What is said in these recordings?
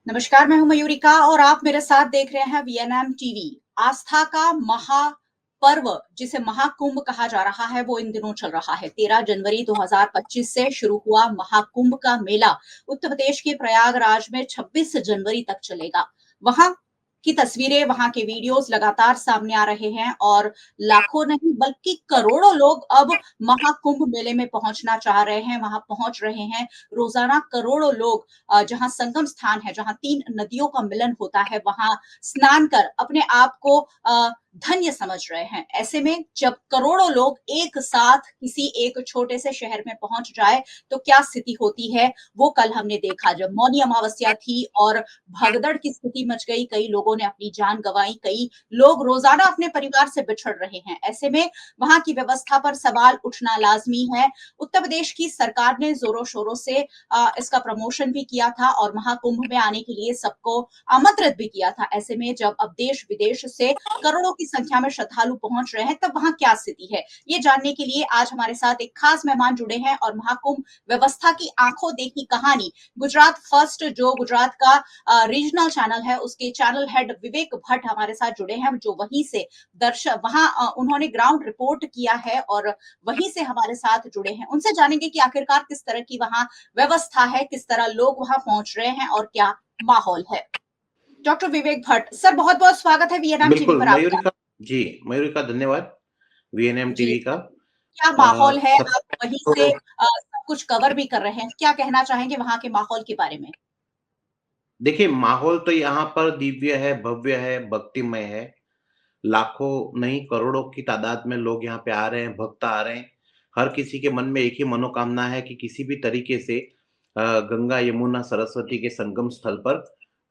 नमस्कार, मैं हूं मयूरिका और आप मेरे साथ देख रहे हैं वीएनएम टीवी। आस्था का महापर्व जिसे महाकुंभ कहा जा रहा है वो इन दिनों चल रहा है। 13 जनवरी 2025 से शुरू हुआ महाकुंभ का मेला उत्तर प्रदेश के प्रयागराज में 26 जनवरी तक चलेगा। वहां की तस्वीरें, वहां के वीडियोस लगातार सामने आ रहे हैं और लाखों नहीं बल्कि करोड़ों लोग अब महाकुंभ मेले में पहुंचना चाह रहे हैं, वहां पहुंच रहे हैं। रोजाना करोड़ों लोग जहां संगम स्थान है, जहां 3 नदियों का मिलन होता है, वहां स्नान कर अपने आप को धन्य समझ रहे हैं। ऐसे में जब करोड़ों लोग एक साथ किसी एक छोटे से शहर में पहुंच जाए तो क्या स्थिति होती है, वो कल हमने देखा जब मौनी अमावस्या थी और भगदड़ की स्थिति मच गई। कई लोगों ने अपनी जान गंवाई, कई लोग रोजाना अपने परिवार से बिछड़ रहे हैं। ऐसे में वहां की व्यवस्था पर सवाल उठना लाजमी है। उत्तर प्रदेश की सरकार ने जोरों शोरों से इसका प्रमोशन भी किया था और महाकुंभ में आने के लिए सबको आमंत्रित भी किया था। ऐसे में जब अब देश विदेश से करोड़ों की संख्या में श्रद्धालु पहुंच रहे हैं, तब वहां क्या स्थिति है, ये जानने के लिए आज हमारे साथ एक खास मेहमान जुड़े हैं और महाकुंभ व्यवस्था की आंखों देखी कहानी गुजरात फर्स्ट, जो गुजरात का रीजनल चैनल है, उसके चैनल हेड विवेक भट्ट हमारे साथ जुड़े हैं, जो वहीं से दर्शक वहां उन्होंने ग्राउंड रिपोर्ट किया है और वहीं से हमारे साथ जुड़े हैं। उनसे जानेंगे कि आखिरकार किस तरह की वहां व्यवस्था है, किस तरह लोग वहां पहुंच रहे हैं और क्या माहौल है। डॉक्टर विवेक भट्ट सर, बहुत बहुत स्वागत है वीएनएम टीवी बिल्कुल पर आपका। मयूरिका जी। मयूरिका, धन्यवाद वीएनएम जी, टीवी का। क्या माहौल है, सब आप वहीं से तो सब कुछ कवर भी कर रहे हैं, क्या कहना चाहेंगे वहां के माहौल के बारे में। देखिए, माहौल तो यहाँ पर दिव्य है, भव्य है, भक्तिमय है। लाखों नहीं करोड़ों की तादाद में लोग यहाँ पे आ रहे हैं, भक्त आ रहे हैं। हर किसी के मन में एक ही मनोकामना है कि किसी भी तरीके से गंगा, यमुना, सरस्वती के संगम स्थल पर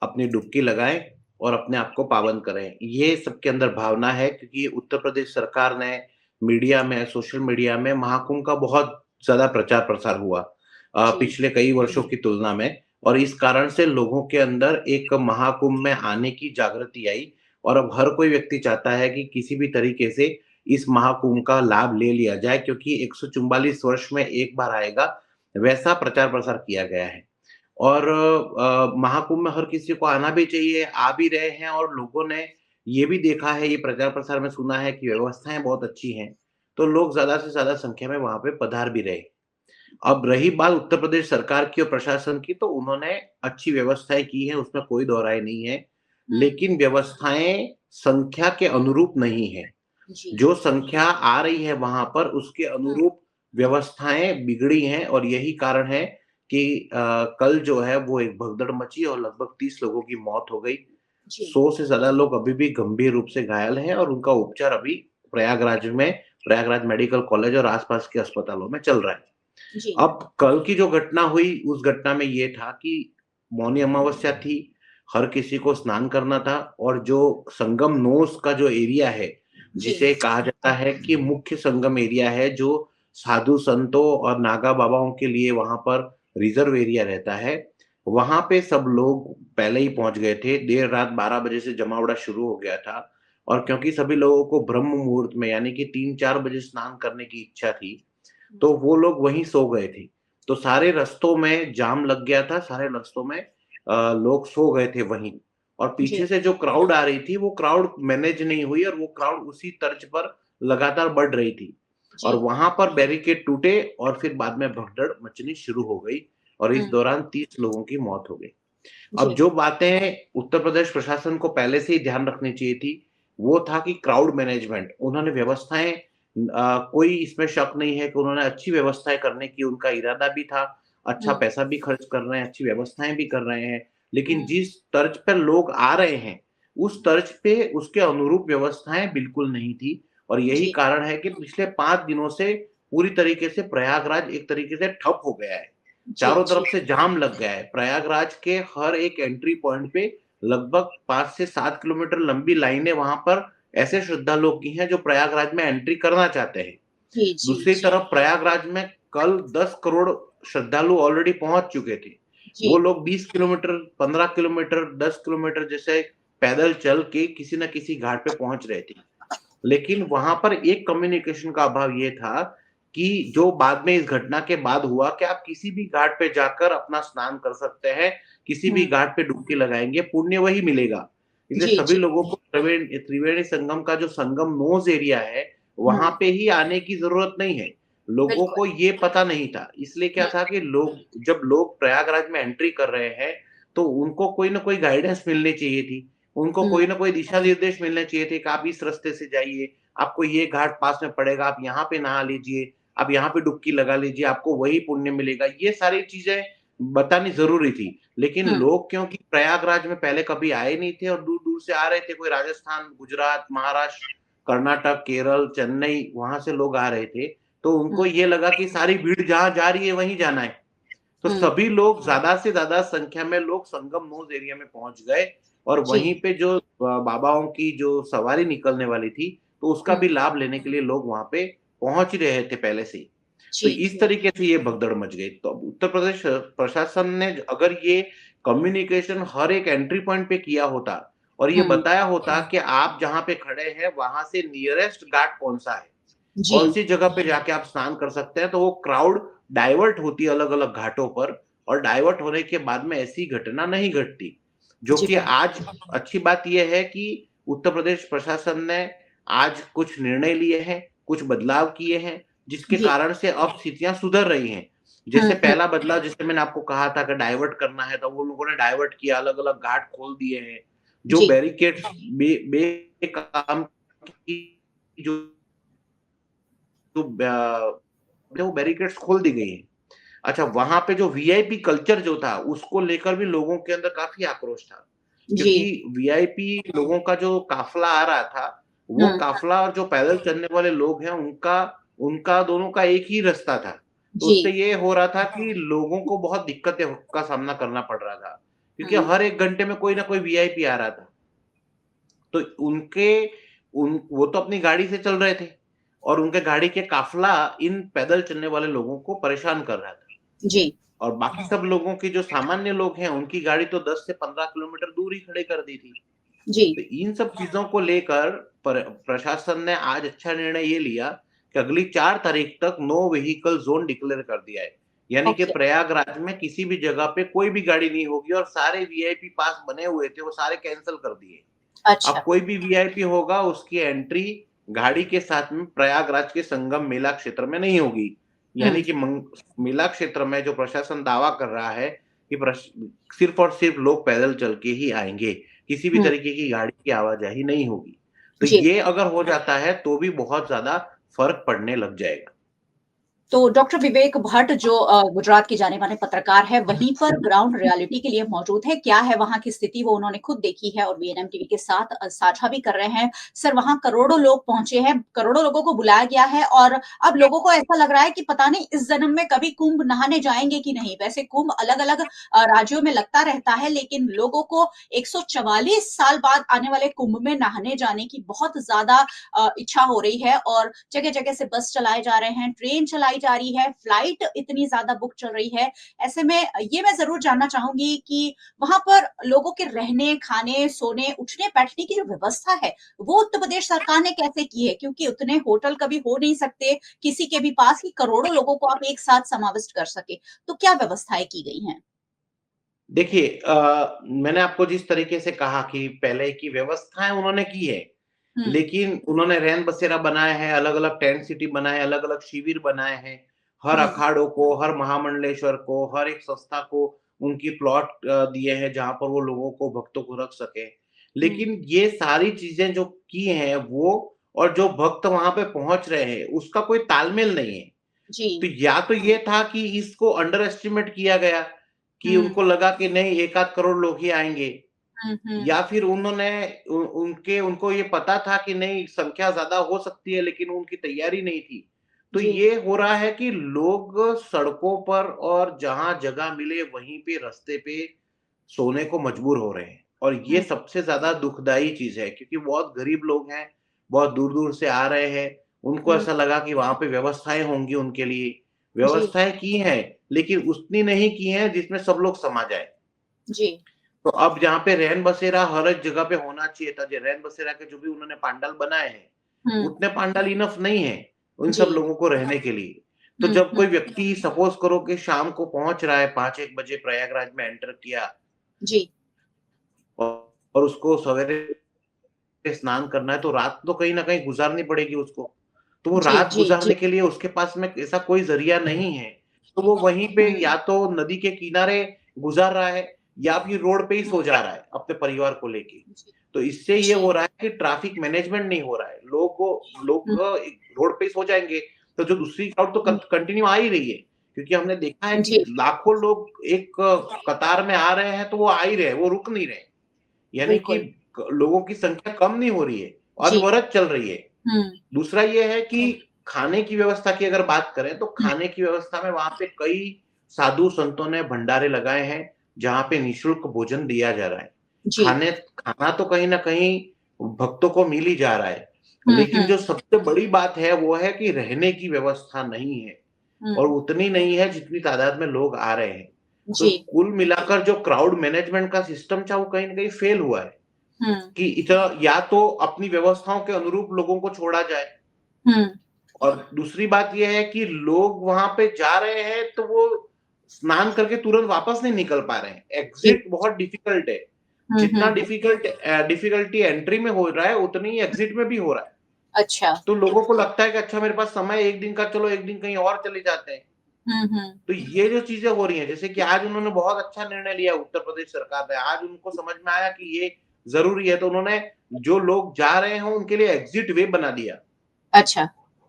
अपनी डुबकी लगाएं और अपने आप को पावन करें। ये सबके अंदर भावना है, क्योंकि उत्तर प्रदेश सरकार ने मीडिया में, सोशल मीडिया में महाकुंभ का बहुत ज़्यादा प्रचार प्रसार हुआ जी। पिछले कई वर्षों की तुलना में। और इस कारण से लोगों के अंदर एक महाकुंभ में आने की जागृति आई और अब हर कोई व्यक्ति चाहता है कि किसी भी तरीके से इस महाकुंभ का लाभ ले लिया जाए, क्योंकि 144 वर्ष में एक बार आएगा, वैसा प्रचार प्रसार किया गया है। और महाकुंभ में हर किसी को आना भी चाहिए, आ भी रहे हैं और लोगों ने ये भी देखा है, ये प्रचार प्रसार में सुना है कि व्यवस्थाएं बहुत अच्छी हैं, तो लोग ज्यादा से ज्यादा संख्या में वहां पे पधार भी रहे। अब रही बात उत्तर प्रदेश सरकार की और प्रशासन की, तो उन्होंने अच्छी व्यवस्थाएं की हैं, उसमें कोई दो राय नहीं है। हम्म। लेकिन व्यवस्थाएं संख्या के अनुरूप नहीं है। जी। जो संख्या आ रही है वहां पर, उसके हम्म। अनुरूप व्यवस्थाएं बिगड़ी हैं और यही कारण है कि कल जो है वो एक भगदड़ मची और लगभग 30 लोगों की मौत हो गई। जी। 100 से ज्यादा लोग अभी भी गंभीर रूप से घायल हैं और उनका उपचार अभी प्रयागराज में, प्रयागराज मेडिकल कॉलेज और आसपास के अस्पतालों में चल रहा है। जी। अब कल की जो घटना हुई, उस घटना में ये था कि मौनी अमावस्या थी, हर किसी को स्नान करना था और जो संगम नोस का जो एरिया है, जी। जिसे कहा जाता है कि मुख्य संगम एरिया है, जो साधु संतों और नागा बाबाओं के लिए वहां पर रिजर्व एरिया रहता है, वहां पे सब लोग पहले ही पहुंच गए थे। देर रात 12 बजे से जमावड़ा शुरू हो गया था और क्योंकि सभी लोगों को ब्रह्म मुहूर्त में यानी कि 3-4 बजे स्नान करने की इच्छा थी, तो वो लोग वहीं सो गए थे। तो सारे रास्तों में जाम लग गया था, सारे रास्तों में लोग सो गए थे वहीं। और जी। पीछे से जो क्राउड आ रही थी, वो क्राउड मैनेज नहीं हुई और वो क्राउड उसी तर्ज पर लगातार बढ़ रही थी और जी। वहां पर बैरिकेड टूटे और फिर बाद में भगदड़ मचनी शुरू हो गई और इस हम्म। दौरान 30 लोगों की मौत हो गई। अब जी। जो बातें उत्तर प्रदेश प्रशासन को पहले से ही ध्यान रखनी चाहिए थी, वो था कि क्राउड मैनेजमेंट। उन्होंने व्यवस्थाएं, कोई इसमें शक नहीं है कि उन्होंने अच्छी व्यवस्थाएं करने की उनका इरादा भी था, अच्छा हम्म। पैसा भी खर्च कर रहे हैं, अच्छी व्यवस्थाएं भी कर रहे हैं। लेकिन हम्म। जिस तर्ज पर लोग आ रहे हैं, उस तर्ज पे उसके अनुरूप व्यवस्थाएं बिल्कुल नहीं थी और यही जी। कारण है कि पिछले 5 दिनों से पूरी तरीके से प्रयागराज एक तरीके से ठप हो गया है। जी। चारों जी। तरफ से जाम लग गया है। प्रयागराज के हर एक एंट्री पॉइंट पे लगभग 5 से 7 किलोमीटर लंबी लाइनें वहां पर ऐसे श्रद्धालुओं की हैं जो प्रयागराज में एंट्री करना चाहते हैं। जी। जी। दूसरी जी। तरफ प्रयागराज में कल 10 करोड़ श्रद्धालु ऑलरेडी पहुंच चुके थे। जी। वो लोग 20 किलोमीटर, 15 किलोमीटर, 10 किलोमीटर जैसे पैदल चल के किसी न किसी घाट पे पहुंच रहे थे। लेकिन वहां पर एक कम्युनिकेशन का अभाव ये था कि जो बाद में इस घटना के बाद हुआ कि आप किसी भी घाट पे जाकर अपना स्नान कर सकते हैं, किसी भी हुँ। घाट पे डुबकी लगाएँगे, पुण्य वही मिलेगा। इसलिए जी, सभी जी। लोगों को त्रिवेणी संगम का जो संगम नोज़ एरिया है, वहाँ हुँ, पे ही आने की ज़रूरत नहीं है। लोगों बिल्कुल। को ये पता नहीं था, इसलिए क्या हुँ, था कि जब लोग प्रयागराज में एंट्री कर रहे हैं, तो उनको कोई न कोई गाइडेंस मिलनी चाहिए थी। उनको हुँ, कोई न कोई दिशा निर्देश मिलने चाहिए थे कि आप इस रास्ते से जाइए, आपको ये घाट पास में पड़ेगा, आप यहाँ पे नहा लीजिए, आप यहाँ पे डुबकी लगा लीजिए, आपको वही पुण्य मिलेगा। ये सारी चीज़ें बतानी ज़रूरी थी। लेकिन हुँ, लोग क्योंकि प्रयागराज में पहले कभी आए नहीं थे और दूर-दूर से आ रहे थे, कोई राजस्थान, गुजरात, महाराष्ट्र, कर्नाटक, केरल, चेन्नई वहाँ से लोग आ रहे थे, तो उनको हुँ, ये लगा कि सारी भीड़ जहाँ जा रही है वहीं जाना है। तो हुँ, सभी लोग ज़्यादा से ज़्यादा संख्या में लोग संगम नोज़ एरिया में पहुँच गए और जी। वहीं पे जो बाबाओं की जो सवारी निकलने वाली थी, तो उसका हुँ, भी लाभ लेने के लिए लोग वहाँ पे पहुँच ही रहे थे पहले से ही। तो जी, इस जी। तरीके से ये भगदड़ मच गई। तो अब उत्तर प्रदेश प्रशासन ने अगर ये कम्युनिकेशन हर एक एंट्री पॉइंट पे किया होता और ये हुँ, बताया होता कि आप जहाँ पे खड़े हैं, वहाँ से नियरेस्ट घाट कौन-सा है, जी। कौन-सी जगह पे जाके आप स्नान कर सकते हैं, तो वो क्राउड डाइवर्ट होती है अलग-अलग घाटों पर और डाइवर्ट होने के बाद में ऐसी घटना नहीं घटती। जो जी, कि बिल्कुल। आज अच्छी बात ये है कि उत्तर प्रदेश प्रशासन ने आज कुछ निर्णय लिए हैं, कुछ बदलाव किए हैं, जिसके जी। कारण से अब स्थितियाँ सुधर रही हैं। हुँ, जैसे हुँ, पहला बदलाव जैसे मैंने आपको कहा था कि डाइवर्ट करना है, तो वो लोगों ने डाइवर्ट किया, अलग-अलग घाट खोल दिए हैं। जो जी। बैरिकेड्स बेकाम की जो जो वो बैरिकेड्स खोल दी गई हैं। अच्छा, वहाँ पे जो वीआईपी कल्चर जो था, उसको लेकर भी लोगों के अंदर काफ़ी आक्रोश था। जी। क्योंकि वीआईपी लोगों का जो काफ़िला आ रहा था, वो हुँ, काफ़िला और जो पैदल चलने वाले लोग हैं, उनका उनका दोनों का एक ही रास्ता था। तो जी। उससे ये हो रहा था कि लोगों को बहुत दिक्कतें का सामना करना पड़ रहा था। क्योंकि हुँ, हर 1 घंटे में कोई ना कोई वीआईपी आ रहा था। तो उनके उन वो तो अपनी गाड़ी से चल रहे थे और उनके गाड़ी के काफ़िला इन पैदल चलने वाले लोगों को परेशान कर रहा था। जी। और बाकी सब लोगों की जो सामान्य लोग हैं, उनकी गाड़ी तो 10 से 15 किलोमीटर दूर ही खड़े कर दी थी। जी। तो इन सब चीज़ों को लेकर प्रशासन ने आज अच्छा निर्णय ये लिया कि अगली 4 तारीख तक नो व्हीकल ज़ोन डिक्लेयर कर दिया है। यानी कि ओके। प्रयागराज में किसी भी जगह पे कोई भी गाड़ी नहीं होगी और सारे वीआईपी पास बने हुए थे, वो सारे कैंसल कर दिए। अच्छा। अब कोई भी वीआईपी होगा, उसकी एंट्री गाड़ी के साथ में प्रयागराज के संगम मेला क्षेत्र में नहीं होगी। यानी हुँ, कि मेला क्षेत्र में जो प्रशासन दावा कर रहा है कि सिर्फ़ और सिर्फ़ लोग पैदल चल के ही आएँगे, किसी भी हुँ, तरीके की गाड़ी की आवाजाही नहीं होगी। तो जी। ये अगर हो जाता है, तो भी बहुत ज़्यादा फ़र्क पड़ने लग जाएगा। तो डॉक्टर विवेक भट्ट जो गुजरात के जाने-माने पत्रकार हैं, वहीं पर ग्राउंड रियलिटी के लिए मौजूद हैं। क्या है वहाँ की स्थिति वो उन्होंने खुद देखी है और बीएनएम टीवी के साथ साझा भी कर रहे हैं। सर वहाँ करोड़ों लोग पहुँचे हैं, करोड़ों लोगों को बुलाया गया है और अब लोगों को ऐसा लग रहा है कि पता नहीं इस जन्म में कभी कुंभ नहाने जाएँगे कि नहीं। वैसे कुंभ अलग-अलग राज्यों में लगता रहता है, लेकिन लोगों को 144 साल बाद आने वाले कुंभ में नहाने जाने की बहुत ज़्यादा इच्छा हो रही है और जगह-जगह से बस चलाए जा रहे हैं, ट्रेन चलाई जा रही है, फ्लाइट इतनी ज़्यादा बुक चल रही है। ऐसे में ये मैं ज़रूर जानना चाहूँगी कि वहाँ पर लोगों के रहने, खाने, सोने, उठने-बैठने की जो व्यवस्था है, वो उत्तर प्रदेश सरकार ने कैसे की है? क्योंकि उतने होटल कभी हो नहीं सकते किसी के भी पास कि करोड़ों लोगों को आप एक साथ समाविष्ट कर सकें। तो क्या व्यवस्थाएँ की गई हैं? देखिए मैंने आपको जिस तरीके से कहा कि पहले की व्यवस्थाएँ उन्होंने की है। हुँ, लेकिन उन्होंने रैन बसेरा बनाए हैं, अलग-अलग टेंट सिटी बनाए, अलग-अलग शिविर बनाए हैं। हर हुँ, अखाड़ों को, हर महामंडलेश्वर को, हर एक संस्था को उनकी प्लॉट दिए हैं जहाँ पर वो लोगों को, भक्तों को रख सकें। हुँ, लेकिन ये सारी चीज़ें जो की हैं वो और जो भक्त वहाँ पे पहुँच रहे हैं, उसका कोई तालमेल नहीं है। जी। तो या तो ये था कि इसको अंडर एस्टिमेट किया गया, कि हुँ, उनको लगा कि नहीं 1 आध करोड़ लोग ही आएँगे। हुँ, हुँ, या फिर उन्होंने उनको ये पता था कि नहीं संख्या ज़्यादा हो सकती है लेकिन उनकी तैयारी नहीं थी। तो जी। ये हो रहा है कि लोग सड़कों पर और जहाँ जगह मिले वहीं पे रास्ते पे सोने को मजबूर हो रहे हैं। और ये हुँ, सबसे ज़्यादा दुखदाई चीज़ है क्योंकि बहुत गरीब लोग हैं, बहुत दूर-दूर से आ रहे हैं। उनको हुँ, ऐसा लगा कि वहाँ पे व्यवस्थाएँ होंगी उनके लिए। जी, व्यवस्थाएँ की हैं, लेकिन उतनी नहीं की हैं जिसमें सब लोग समा जाएँ। जी। तो अब जहाँ पे रैन बसेरा हर एक जगह पे होना चाहिए था, जो रैन बसेरा के जो भी उन्होंने पंडाल बनाए हैं, हुँ, उतने पंडाल इनफ नहीं है। उन सब जी। लोगों को रहने के लिए। तो हुँ, जब कोई हुँ। व्यक्ति सपोज़ करो कि शाम को पहुँच रहा है 5-1 बजे प्रयागराज में एंटर किया जी। और उसको सवेरे स्नान करना है तो रात तो कहीं न कहीं गुज़ारनी पड़ेगी उसको। तो वो जी, रात जी, जी। गुज़ारने के लिए उसके पास में ऐसा कोई ज़रिया नहीं है। तो वो वहीं पे हुँ, या तो नदी के किनारे गुज़ार रहा है या फिर रोड पे ही हुँ। सो जा रहा है अपने परिवार को लेके। जी, तो इससे ये जी। हो रहा है कि ट्रैफिक मैनेजमेंट नहीं हो रहा है। लोग हुँ, रोड पे ही सो जाएँगे, तो जो दूसरी क्राउड तो हुँ। कंटिन्यू आ ही रही है। क्योंकि हमने देखा है कि जी, लाखों लोग एक कतार में आ रहे हैं, तो वो आ ही रहे हैं, वो रुक नहीं रहे। यानी कि बिल्कुल। लोगों की संख्या कम नहीं हो रही है, जी। अनवरत चल रही है। हुँ, दूसरा ये है कि खाने की व्यवस्था की अगर बात करें तो हुँ। खाने की व्यवस्था में वहाँ पे कई साधु संतों ने भंडारे लगाए हैं, जहाँ पे निःशुल्क भोजन दिया जा रहा है। जी। खाना तो कहीं न कहीं भक्तों को मिल ही जा रहा है, हुँ, लेकिन हुँ, जो सबसे बड़ी बात है वो है कि रहने की व्यवस्था नहीं है हुँ। और उतनी नहीं है जितनी तादाद में लोग आ रहे हैं। तो जी। कुल मिलाकर जो क्राउड मैनेजमेंट का सिस्टम था वो कहीं न कहीं फेल हुआ है। हुँ, कि इतना या तो अपनी व्यवस्थाओं के अनुरूप लोगों को छोड़ा जाए हुँ। और दूसरी बात ये है कि लोग वहाँ पे जा रहे हैं तो वो स्नान करके तुरंत वापस नहीं निकल पा रहे हैं। जी। एग्ज़िट बहुत डिफ़िकल्ट है। हुँ, जितना हुँ। डिफ़िकल्टी एंट्री में हो रहा है उतनी ही एग्ज़िट में भी हो रहा है। अच्छा। तो लोगों को लगता है कि अच्छा मेरे पास समय है 1 दिन का चलो 1 दिन कहीं और चले जाते हैं। हुँ, हुँ। तो ये जो चीज़ें हो रही हैं, जैसे कि आज उन्होंने बहुत अच्छा निर्णय लिया उत्तर प्रदेश सरकार ने। आज उनको समझ में आया कि ये ज़रूरी है, तो उन्होंने जो लोग जा रहे हों, उनके लिए एग्ज़िट वे बना दिया, अच्छा।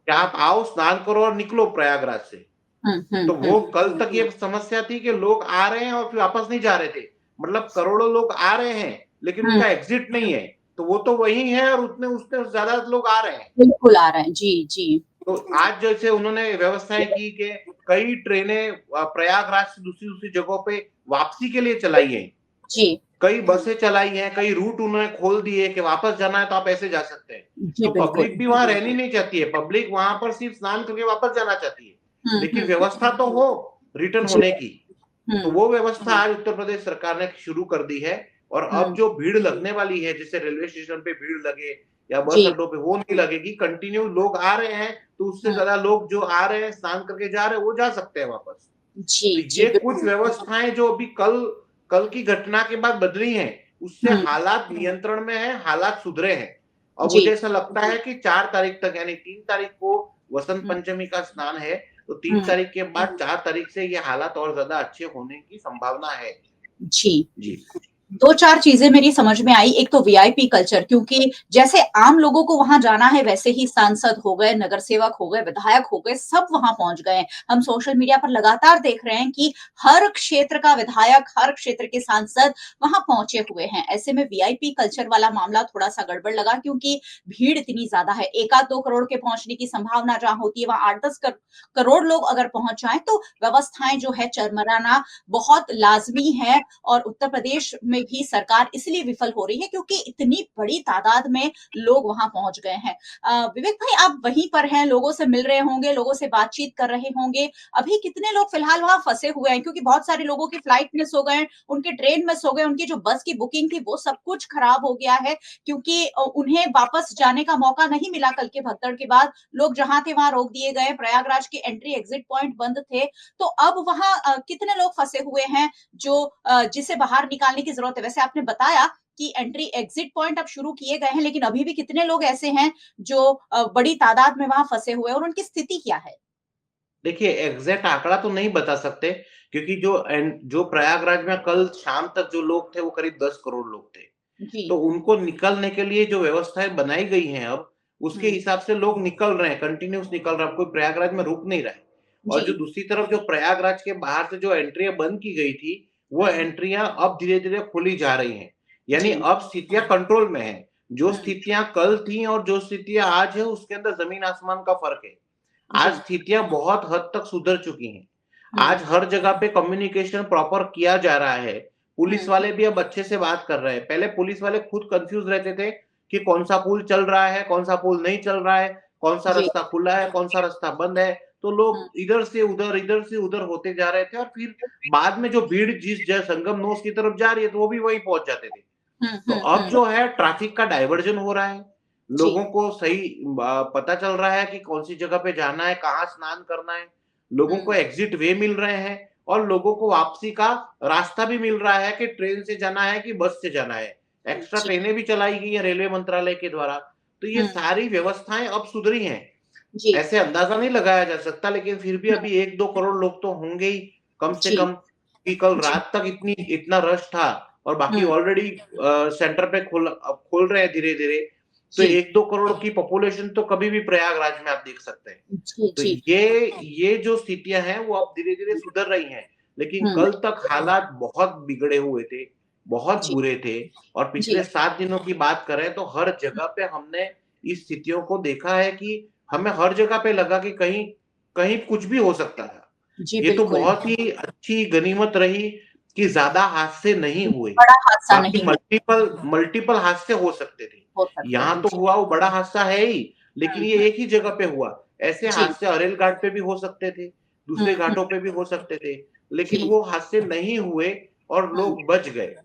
कि आप आओ, स्नान करो और निकलो प्रयागराज से। हुँ, हुँ, तो हुँ। वो कल तक ये समस्या थी कि लोग आ रहे हैं और फिर वापस नहीं जा रहे थे। मतलब करोड़ों लोग आ रहे हैं, लेकिन हुँ, उनका एग्ज़िट नहीं है। तो वो तो वही है और उतने उससे ज़्यादा लोग आ रहे हैं। बिल्कुल आ रहे हैं। जी, जी। तो आज जैसे उन्होंने व्यवस्थाएँ की कि कई ट्रेनें प्रयागराज से दूसरी-दूसरी जगहों पे वापसी के लिए चलाई हैं। जी, कई बसें चलाई हैं, कई रूट उन्होंने खोल दिए कि वापस जाना है तो आप ऐसे जा सकते हैं। जी, तो बिल्कुल। पब्लिक भी वहाँ रहनी नहीं चाहती है, पब्लिक वहाँ पर सिर्फ स्नान करके वापस जाना चाहती है। हुँ, लेकिन हुँ। व्यवस्था तो हो रिटर्न जी। होने की। तो हुँ, वो व्यवस्था आज उत्तर प्रदेश सरकार ने शुरू कर दी है और अब हुँ। जो भीड़ लगने वाली है, जैसे रेलवे स्टेशन पे भीड़ लगे या बस जी। अड्डों पे वो नहीं लगेगी, कंटिन्यू लोग आ रहे हैं, तो उससे हुँ। ज़्यादा लोग जो आ रहे हैं, स्नान करके जा रहे हैं, वो जा सकते हैं वापस। जी, तो जी, ये कुछ व्यवस्थाएँ जो अभी कल कल की घटना के बाद बदली हैं, उससे हुँ। हालात नियंत्रण में हैं, हालात सुधरे हैं। और जी। मुझे ऐसा लगता है कि 4 तारीख तक यानी 3 तारीख को वसंत हुँ, पंचमी का स्नान है, तो 3 हुँ। तारीख के बाद 4 तारीख से ये हालात और ज़्यादा अच्छे होने की संभावना है। जी। जी। 2-4 चीज़ें मेरी समझ में आई। एक तो वीआईपी कल्चर क्योंकि जैसे आम लोगों को वहाँ जाना है वैसे ही सांसद हो गए, नगर सेवक हो गए, विधायक हो गए, सब वहाँ पहुँच गए हैं। हम सोशल मीडिया पर लगातार देख रहे हैं कि हर क्षेत्र का विधायक, हर क्षेत्र के सांसद वहाँ पहुँचे हुए हैं। ऐसे में वीआईपी कल्चर वाला मामला थोड़ा-सा गड़बड़ लगा क्योंकि भीड़ इतनी ज़्यादा है। 1 आध 2 करोड़ के पहुँचने की संभावना जहाँ होती है, वहाँ 8-10 करोड़ लोग अगर पहुँच जाएँ तो व्यवस्थाएँ जो है चरमराना बहुत लाज़मी है और उत्तर प्रदेश में भी सरकार इसलिए विफल हो रही है क्योंकि इतनी बड़ी तादाद में लोग वहां पहुंच गए हैं। विवेक भाई आप वहीं पर हैं, लोगों से मिल रहे होंगे, लोगों से बातचीत कर रहे होंगे। अभी कितने लोग फिलहाल वहां फंसे हुए हैं क्योंकि बहुत सारे लोगों की फ्लाइट मिस हो गए, उनके ट्रेन मिस हो गए, उनकी जो बस की बुकिंग थी वो सब कुछ खराब हो गया है क्योंकि उन्हें वापस जाने का मौका नहीं मिला। कल के भगदड़ के बाद लोग जहां थे वहां रोक दिए गए, प्रयागराज के एंट्री एग्जिट पॉइंट बंद थे। तो अब वहां कितने लोग फंसे हुए हैं जो जिसे बाहर निकालने की जरूरत है। वैसे आपने बताया कि एंट्री एग्जिट पॉइंट अब शुरू किए गए हैं, लेकिन अभी भी कितने लोग ऐसे हैं जो बड़ी तादाद में वहां फंसे हुए हैं और उनकी स्थिति क्या है? देखिए एग्ज़ैक्ट आंकड़ा तो नहीं बता सकते क्योंकि जो प्रयागराज में कल शाम तक जो लोग थे वो करीब 10 करोड़ लोग थे। जी। तो उनको निकलने के लिए जो व्यवस्थाएँ बनाई गई हैं अब, उसके हुँ। हिसाब से लोग निकल रहे हैं, कंटीन्यूअस निकल रहा है, अब कोई प्रयागराज में रुक नहीं रहा है। और जो जी। दूसरी तरफ जो प्रयागराज के बाहर से जो एंट्रियाँ बंद की गई थी, वो हुँ। एंट्रियाँ अब धीरे-धीरे खोली जा रही हैं। यानी जी। अब स्थितियाँ कंट्रोल में हैं। जो हुँ। स्थितियाँ कल थी और जो स्थितियाँ आज है, उसके अंदर ज़मीन-आसमान का फ़र्क है। आज जी। स्थितियाँ बहुत हद तक सुधर चुकी हैं। हुँ। आज हर जगह पे कम्युनिकेशन प्रॉपर किया जा रहा है। पुलिस हुँ। वाले भी अब अच्छे से बात कर रहे हैं। पहले पुलिस वाले खुद कन्फ्यूज़ रहते थे कि कौन-सा पुल चल रहा है, कौन-सा पुल नहीं चल रहा है, कौन-सा जी। रास्ता खुला है, कौन-सा रास्ता बंद है। तो हुँ। लोग इधर से उधर होते जा रहे थे और फिर बाद में जो भीड़ जिस ज संगम नोस की तरफ जा रही है, तो वो भी वहीं पहुँच जाते थे। हुँ, तो हुँ, अब हुँ। जो है ट्रैफिक का डायवर्जन हो रहा है। जी। लोगों को सही पता चल रहा है कि कौन सी जगह पे जाना है, कहाँ स्नान करना है, लोगों को हुँ, एग्जिट वे मिल रहे हैं और लोगों को वापसी का रास्ता भी मिल रहा है कि ट्रेन से जाना है कि बस से जाना है। एक्स्ट्रा जी। ट्रेनें भी चलाई गई हैं रेलवे मंत्रालय के द्वारा। तो ये हुँ, सारी व्यवस्थाएँ अब सुधरी हैं। जी। ऐसे अंदाजा नहीं लगाया जा सकता, लेकिन फिर भी हुँ, अभी 1-2 करोड़ लोग तो होंगे ही कम से जी, कम, कि कल जी। रात तक इतना रश था और बाकी हुँ, ऑलरेडी सेंटर पे खोल रहे हैं धीरे-धीरे। तो जी। 1-2 करोड़ की पॉपुलेशन तो कभी भी प्रयागराज में आप देख सकते हैं। जी, तो जी। ये जो स्थितियाँ हैं वो अब धीरे-धीरे सुधर रही हैं। लेकिन हुँ, कल तक हालात बहुत बिगड़े हुए थे, बहुत जी, बुरे थे और जी। पिछले 7 दिनों की बात करें तो हर जगह पे हमने इस स्थितियों को देखा है कि हमें हर जगह पे लगा कि कहीं कहीं कुछ भी हो सकता था। जी, ये तो बिल्कुल। बहुत ही अच्छी गनीमत रही कि ज़्यादा हादसे नहीं हुए। बड़ा हादसा बाकी नहीं हुआ, मल्टीपल मल्टीपल हादसे हो सकते थे। हो सकते यहाँ हैं। तो जी। हुआ वो बड़ा हादसा है ही, लेकिन हुँ, ये हुँ। एक ही जगह पे हुआ। ऐसे जी। हादसे अरेल घाट पे भी हो सकते थे, हुँ, दूसरे हुँ। घाटों पे भी हो सकते थे, लेकिन जी। वो हादसे नहीं हुए और हुँ, लोग बच गए।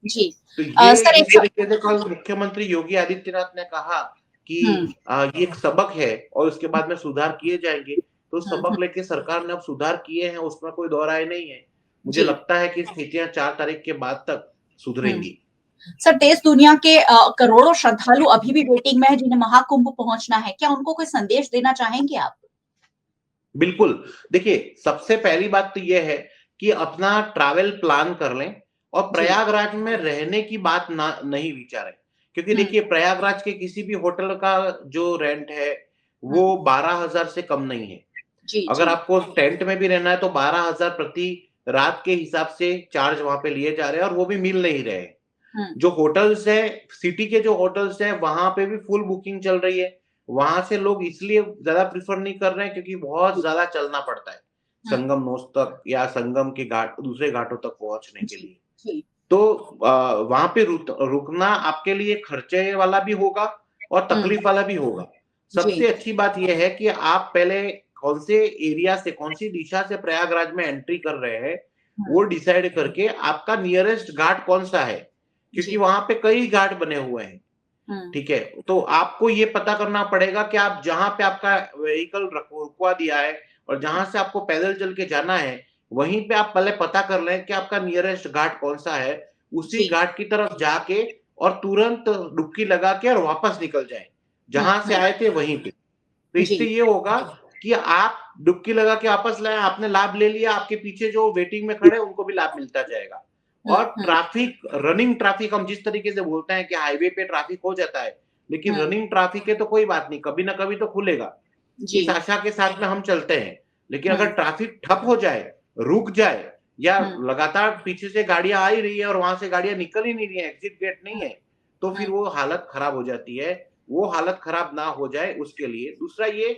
जी। तो ये सर जिस एक तरीके से कल मुख्यमंत्री योगी आदित्यनाथ ने कहा कि हुँ, ये एक सबक है और उसके बाद में सुधार किए जाएँगे, तो हुँ, हुँ। सबक लेके सरकार ने अब सुधार किए हैं, उसमें कोई दो राय नहीं है। मुझे जी। लगता है कि स्थितियाँ 4 तारीख के बाद तक हुँ। सुधरेंगी। सर देश दुनिया के करोड़ों श्रद्धालु अभी भी वेटिंग में हैं जिन्हें महाकुंभ पहुँचना है। क्या उनको कोई संदेश देना चाहेंगे आप? बिल्कुल, देखिए सबसे पहली बात तो ये है कि अपना ट्रैवल प्लान कर लें और जी। प्रयागराज में रहने की बात ना नहीं विचारें। क्योंकि हुँ, देखिए प्रयागराज के किसी भी होटल का जो रेंट है, हुँ। वो 12,000 से कम नहीं है। जी, अगर जी। आपको टेंट में भी रहना है तो 12,000 प्रति रात के हिसाब से चार्ज वहाँ पे लिए जा रहे हैं और वो भी मिल नहीं रहे हैं। हुँ, जो होटल्स हैं, सिटी के जो होटल्स हैं, वहाँ पे भी फुल बुकिंग चल रही है। वहाँ से लोग इसलिए ज़्यादा प्रेफ़र नहीं कर रहे हैं क्योंकि बहुत जी। ज़्यादा चलना पड़ता है, हुँ, संगम नोस्ट तक या संगम के दूसरे घाटों तक पहुँचने के जी, लिए। जी। तो वहाँ पे रुकना आपके लिए खर्चे वाला भी होगा और हुँ, तकलीफ वाला भी होगा। जी। सबसे अच्छी बात ये है कि आप पहले कौन से एरिया से, कौन सी दिशा से प्रयागराज में एंट्री कर रहे हैं, वो हुँ, डिसाइड करके आपका नियरेस्ट घाट कौन-सा है, क्योंकि जी। वहाँ पे कई घाट बने हुए हैं। हुँ, ठीक है? तो आपको ये पता करना पड़ेगा कि आप जहाँ पे आपका व्हीकल रुकवा दिया है और जहाँ से आपको पैदल चल के जाना है, वहीं पे आप पहले पता कर लें कि आपका नियरेस्ट घाट कौन-सा है। उसी जी। घाट की तरफ जाके और तुरंत डुबकी लगा के और वापस निकल जाएँ, हुँ, जहाँ से हुँ। आए थे वहीं पे। तो इससे जी। ये होगा कि आप डुबकी लगा के वापस लाए, आपने लाभ ले लिया, आपके पीछे जो वेटिंग में खड़े हैं, उनको भी लाभ मिलता जाएगा। हुँ, और हुँ, ट्रैफिक रनिंग ट्रैफिक हम जिस तरीके से बोलते हैं कि हाईवे पे ट्रैफिक हो जाता है, लेकिन हुँ। रनिंग ट्रैफिक है तो कोई बात नहीं, कभी ना कभी तो खुलेगा। जी। इस आशा के साथ में हम चलते हैं। लेकिन अगर हुँ, ट्रैफिक ठप हो जाए, रुक जाए या हुँ, लगातार पीछे से गाड़ियाँ आ ही रही है और वहाँ से गाड़ियाँ निकल ही नहीं रही है, एग्ज़िट गेट नहीं हुँ, है, तो फिर हुँ, वो हालत खराब हो जाती है। वो हालत खराब ना हो जाए उसके लिए दूसरा ये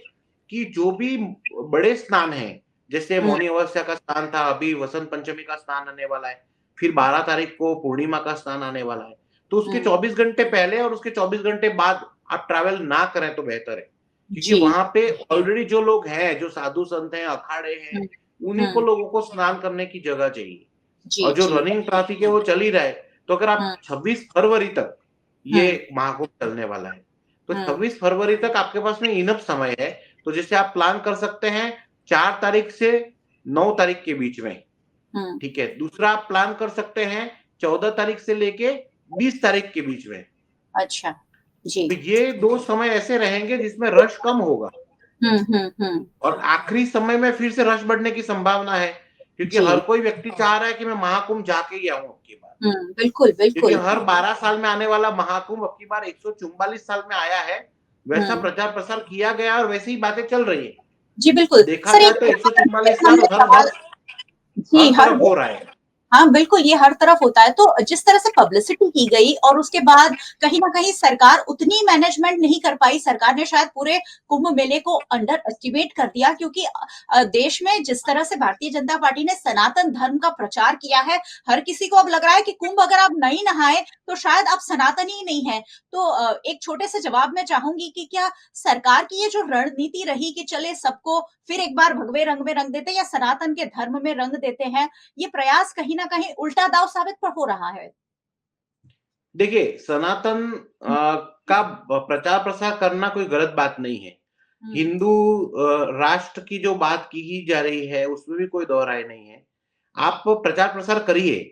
कि जो भी बड़े स्नान हैं, जैसे हुँ, मौनी अमावस्या का स्नान था, अभी वसंत पंचमी का स्नान आने वाला है, फिर 12 तारीख को पूर्णिमा का स्नान आने वाला है। तो उसके हुँ। 24 घंटे पहले और उसके 24 घंटे बाद आप ट्रैवल ना करें तो बेहतर है। क्योंकि जी। वहाँ पे ऑलरेडी जो लोग हैं, जो साधु संत हैं, अखाड़े हैं, हुँ, उन्हीं को हुँ। लोगों को स्नान करने की जगह चाहिए। जी, और जो जी। रनिंग ट्रैफिक है वो चल ही रहा है। तो अगर आप हुँ, 26 फरवरी तक हुँ, ये महाकुंभ चलने वाला है, तो हुँ, 26 फरवरी तक आपके पास में इनफ समय है। तो जैसे आप प्लान कर सकते हैं 4 तारीख से 9 तारीख के बीच में, हुँ। ठीक है। दूसरा आप प्लान कर सकते हैं 14 तारीख से लेके 20 तारीख के बीच में। अच्छा। जी। तो ये 2 समय ऐसे रहेंगे जिसमें रश कम होगा। हुँ, हुँ, हुँ। और आखिरी समय में फिर से रश बढ़ने की संभावना है, क्योंकि जी। हर कोई व्यक्ति चाह रहा है कि मैं महाकुंभ जाके ही आऊँ अब की बार। हुँ, बिल्कुल, क्योंकि बिल्कुल। हर 12 साल में आने वाला महाकुंभ अब की बार 144 साल में आया है, वैसा हुँ। प्रचार-प्रसार किया गया और वैसी ही बातें चल रही हैं। जी, बिल्कुल। देखा सर जाए एक तो यहाँ पर एक 144 मन साल में हर सवाल हर जी, हर हर तरफ हो रहा है। हाँ, बिल्कुल, ये हर तरफ होता है, तो जिस तरह से पब्लिसिटी की गई और उसके बाद कहीं न कहीं सरकार उतनी मैनेजमेंट नहीं कर पाई, सरकार ने शायद पूरे कुंभ मेले को अंडर एस्टिमेट कर दिया क्योंकि देश में जिस तरह से भारतीय जनता पार्टी ने सनातन धर्म का प्रचार किया है, हर किसी को अब लग रहा है कि कुंभ अगर आप नहीं नहाए, तो शायद आप सनातनी ही नहीं हैं। तो एक छोटे से जवाब मैं चाहूँगी कि क्या सरकार की ये जो रणनीति रही कि चले सबको फिर एक बार भगवे रंग में रंग देते हैं या सनातन के धर्म में रंग देते हैं, ये प्रयास कहीं न कहीं उल्टा दांव साबित हो रहा है। देखिए, सनातन का प्रचार प्रसार करना कोई गलत बात नहीं है। हिंदू राष्ट्र की जो बात की ही जा रही है, उसमें भी कोई दो राय नहीं है। आप प्रचार प्रसार करिए।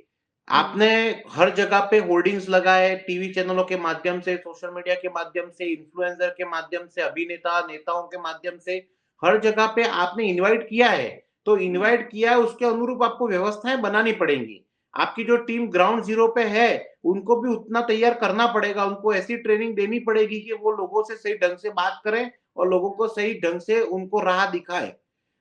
आपने हर जगह पे होर्डिंग्स लगाए, टीवी चैनलों के माध्यम से, सोशल मीडिया के माध्यम से, इन्फ्लुएंसर के माध्यम से, अभिनेता नेताओं के माध्यम से, हर जगह पे आपने इनवाइट किया है। तो इनवाइट किया है, उसके अनुरूप आपको व्यवस्थाएं बनानी पड़ेंगी। आपकी जो टीम ग्राउंड जीरो पे है, उनको भी उतना तैयार करना पड़ेगा। उनको ऐसी ट्रेनिंग देनी पड़ेगी कि वो लोगों से सही ढंग से बात करें और लोगों को सही ढंग से उनको राह दिखाए।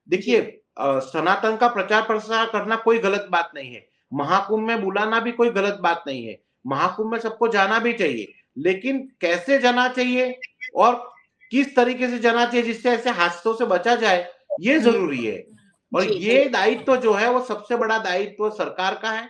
देखिए, सनातन का प्रचार प्रसार करना कोई गलत बात नहीं है। महाकुंभ में बुलाना भी कोई गलत बात नहीं है। महाकुंभ में सबको जाना भी चाहिए, लेकिन कैसे जाना चाहिए और किस तरीके से जाना चाहिए जिससे ऐसे हादसों से बचा जाए, ये जरूरी है। और जी, ये दायित्व जो है वो सबसे बड़ा दायित्व सरकार का है।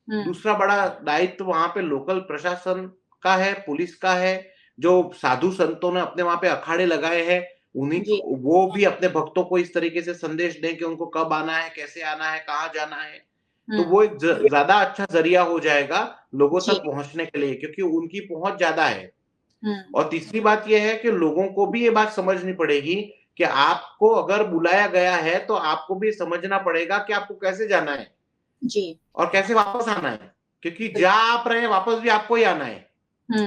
दूसरा बड़ा दायित्व वहां पे लोकल प्रशासन का है, पुलिस का है। जो साधु संतों ने अपने वहां पे अखाड़े लगाए हैं, उन्हीं जी, वो भी अपने भक्तों को इस तरीके से संदेश दें कि उनको कब आना है, कैसे आना है, कहाँ जाना है। तो वो एक ज्यादा अच्छा जरिया हो जाएगा लोगों जी, तक पहुंचने के लिए, क्योंकि उनकी पहुंच ज्यादा है। हुँ, और तीसरी बात यह है कि लोगों को भी ये बात समझनी पड़ेगी कि आपको अगर बुलाया गया है तो आपको भी समझना पड़ेगा कि आपको कैसे जाना है जी, और कैसे वापस आना है, क्योंकि बिल्कुल, जहां आप रहे वापस भी आपको ही आना है। हुँ,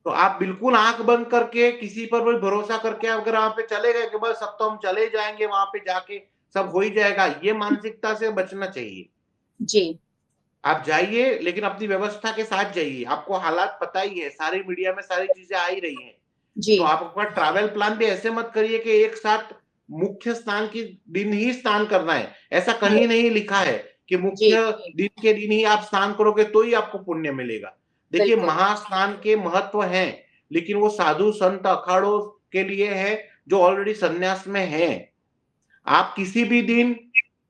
तो आप बिल्कुल आंख बंद करके किसी पर भी भरोसा करके अगर वहां पे चले गए कि बस अब तो हम चले जाएंगे, वहां पे जाके सब हो ही जाएगा, ये मानसिकता से बचना चाहिए। जी, आप जाइए, लेकिन अपनी व्यवस्था के साथ जाइए। आपको हालात पता ही है, सारी मीडिया में सारी चीजें आ ही रही हैं। जी, तो आप अपना ट्रैवल प्लान भी ऐसे मत करिए कि एक साथ मुख्य स्नान के दिन ही स्नान करना है। ऐसा हुँ, कहीं नहीं लिखा है कि जी, मुख्य दिन के दिन ही आप स्नान करोगे तो ही आपको पुण्य मिलेगा। देखिए, बिल्कुल, महास्नान के महत्व हैं, लेकिन वो साधु संत अखाड़ों के लिए है जो ऑलरेडी संन्यास में हैं। आप किसी भी दिन,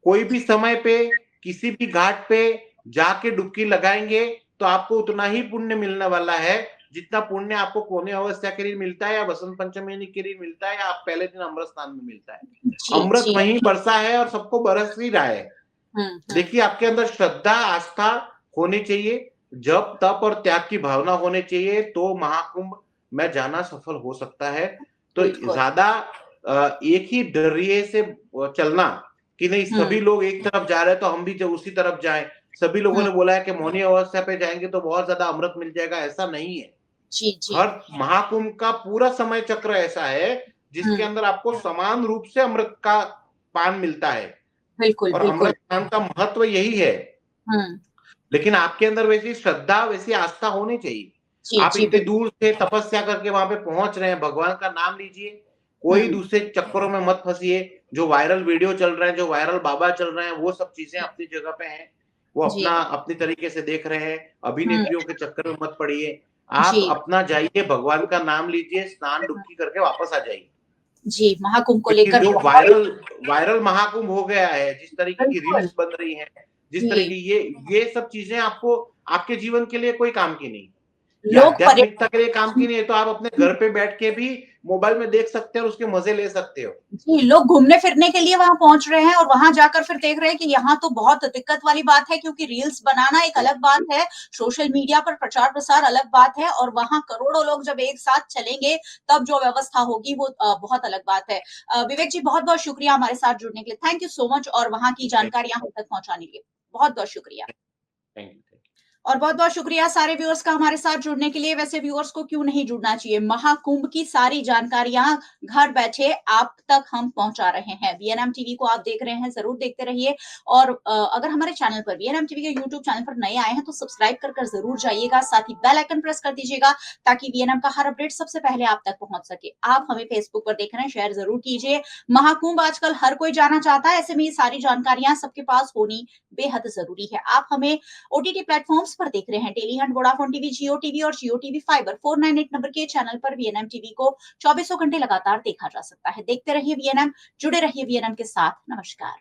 कोई भी समय पे, किसी भी घाट पे जाके डुबकी लगाएंगे तो आपको उतना ही पुण्य मिलने वाला है जितना पुण्य आपको कोने अमावस्या के दिन मिलता है, या बसंत पंचमी के दिन मिलता है, या आप पहले दिन अमृत स्नान में मिलता है। जी, अमृत जी, वहीं बरसा है और सबको बरस ही रहा है। हुँ, हुँ, देखिए, आपके अंदर श्रद्धा आस्था होनी चाहिए, जप तप और त्याग की भावना होनी चाहिए, तो महाकुंभ में जाना सफल हो सकता है। तो बिल्कुल, ज्यादा एक ही डरिए से चलना कि नहीं हुँ, सभी लोग एक तरफ जा रहे हैं तो हम भी उसी तरफ जाएं, सभी लोगों हुँ, ने बोला है कि मौनी अवस्था पे जाएंगे तो बहुत ज्यादा अमृत मिल जाएगा, ऐसा नहीं है। जी, जी, हर महाकुंभ का पूरा समय चक्र ऐसा है जिसके हुँ, अंदर आपको समान रूप से अमृत का पान मिलता है। बिल्कुल, और बिल्कुल, अमृत पान का महत्व यही है। हुँ, लेकिन आपके अंदर वैसी श्रद्धा, वैसी आस्था होनी चाहिए। जी, आप जी, इतनी बिल्कुल, दूर से तपस्या करके वहां पे पहुंच रहे हैं, भगवान का नाम लीजिए। कोई हुँ, दूसरे चक्करों में मत फंसिए। जो वायरल वीडियो चल रहे हैं, जो वायरल बाबा चल रहे हैं, वो सब चीजें जी, अपनी जगह पे हैं। वो जी, अपना अपनी तरीके से देख रहे हैं। हुँ, अभिनेत्रियों के चक्कर में मत पड़िए। आप जी, अपना जाइए, भगवान का नाम लीजिए, स्नान हुँ, डुबकी करके वापस आ जाइए। जी, महाकुंभ को क्योंकि लेकर जो बहुत वायरल वायरल महाकुंभ हो गया है, जिस तरीके की बिल्कुल, रील्स बन रही हैं, जिस जी, तरीके ये सब चीजें आपको आपके जीवन के लिए कोई काम की नहीं। ये लोग आध्यात्मिकता के लिए काम पर्यटन की नहीं है, तो आप अपने घर पे बैठ के भी मोबाइल में देख सकते हैं और उसके मजे ले सकते हो। जी, लोग घूमने-फिरने के लिए वहाँ पहुँच रहे हैं और वहाँ जाकर फिर देख रहे हैं कि यहाँ तो बहुत दिक्कत वाली बात है क्योंकि रील्स बनाना एक अलग बात है, सोशल मीडिया पर प्रचार-प्रसार अलग बात है और वहाँ करोड़ों लोग जब एक साथ चलेंगे, तब जो व्यवस्था होगी वो बहुत अलग बात है। विवेक जी बहुत-बहुत शुक्रिया हमारे साथ जुड़ने के लिए। थैंक यू सो मच और वहाँ की थैंक जानकारियाँ हम तक पहुँचाने के लिए। बहुत-बहुत शुक्रिया। Thank you. और बहुत-बहुत शुक्रिया सारे व्यूअर्स का हमारे साथ जुड़ने के लिए। वैसे व्यूअर्स को क्यों नहीं जुड़ना चाहिए? महाकुंभ की सारी जानकारियाँ घर बैठे आप तक हम पहुँचा रहे हैं। वीएनएम टीवी को आप देख रहे हैं, ज़रूर देखते रहिए और अगर हमारे चैनल पर वीएनएम टीवी के यूट्यूब चैनल पर नए आए हैं तो सब्सक्राइब कर ज़रूर जाइएगा। साथ ही बेल आइकन प्रेस कर दीजिएगा ताकि वीएनएम का हर अपडेट सबसे पहले आप तक पहुँच सके। आप हमें फेसबुक पर देख रहे हैं, शेयर ज़रूर कीजिए। महाकुंभ आजकल हर कोई जाना चाहता है, ऐसे में ये सारी जानकारियाँ सबके पास होनी बेहद ज़रूरी है। आप हमें ओटीटी प्लेटफॉर्म्स पर देख रहे हैं, टेली हंट, वोडाफोन टीवी, जियो टीवी और जियो टीवी फाइबर 498 नंबर के चैनल पर वीएनएम टीवी को चौबीसों घंटे लगातार देखा जा सकता है। देखते रहिए वीएनएम, जुड़े रहिए वीएनएम के साथ। नमस्कार।